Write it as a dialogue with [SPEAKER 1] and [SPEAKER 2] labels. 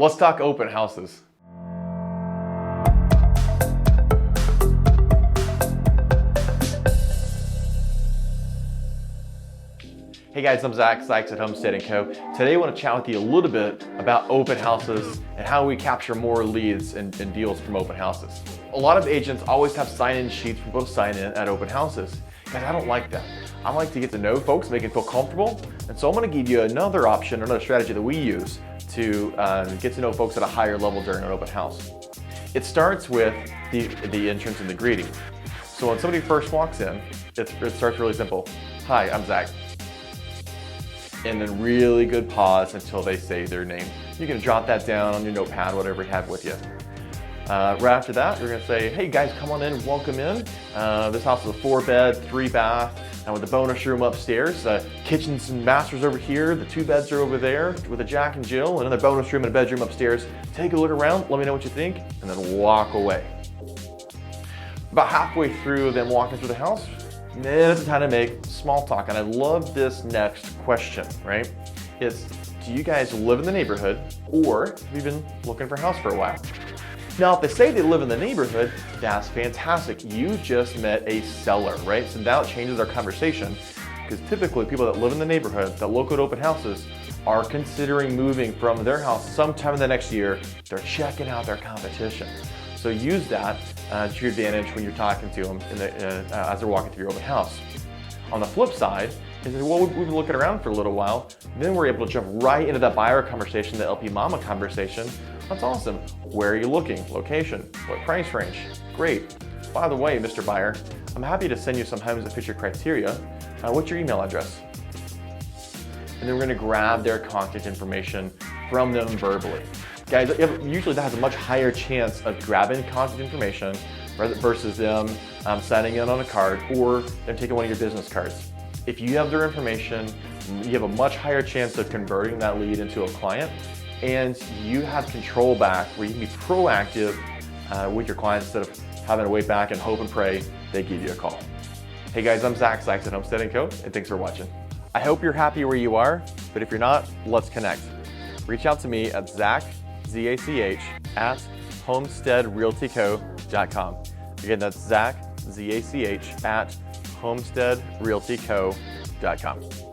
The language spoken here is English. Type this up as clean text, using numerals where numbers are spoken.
[SPEAKER 1] Let's talk open houses. Hey guys, I'm Zach Sykes at Homestead & Co. Today I want to chat with you a little bit about open houses and how we capture more leads and deals from open houses. A lot of agents always have sign-in sheets for people to sign in at open houses. Guys, I don't like that. I like to get to know folks, make them feel comfortable. And so I'm going to give you another option, another strategy that we use to get to know folks at a higher level during an open house. It starts with the entrance and the greeting. So when somebody first walks in, it starts really simple. Hi, I'm Zach. And then really good pause until they say their name. You can jot that down on your notepad, whatever you have with you. Right after that, you're gonna say, hey guys, come on in, welcome in. This house is a 4-bed, 3-bath, and with a bonus room upstairs. Kitchens and masters over here, the 2 beds are over there with a Jack and Jill, another bonus room and a bedroom upstairs. Take a look around, let me know what you think, and then walk away. About halfway through them walking through the house, then it's time to make small talk. And I love this next question, right? It's, do you guys live in the neighborhood or have you been looking for a house for a while? Now, if they say they live in the neighborhood, that's fantastic. You just met a seller, right? So now it changes our conversation because typically people that live in the neighborhood that look at open houses are considering moving from their house sometime in the next year. They're checking out their competition. So use that to your advantage when you're talking to them as they're walking through your open house. On the flip side, is that, well, we've been looking around for a little while. Then we're able to jump right into that buyer conversation, the LP Mama conversation. That's awesome. Where are you looking? Location? What price range? Great. By the way, Mr. Buyer, I'm happy to send you some homes that fit your criteria. What's your email address? And then we're going to grab their contact information from them verbally. Guys, usually that has a much higher chance of grabbing contact information versus them signing in on a card or them taking one of your business cards. If you have their information, you have a much higher chance of converting that lead into a client, and you have control back where you can be proactive with your clients instead of having to wait back and hope and pray they give you a call. Hey guys, I'm Zach Sykes at Homestead & Co. and thanks for watching. I hope you're happy where you are, but if you're not, let's connect. Reach out to me at Zach, Z-A-C-H, at homesteadrealtyco.com. Again, that's Zach, Z-A-C-H, at homesteadrealtyco.com.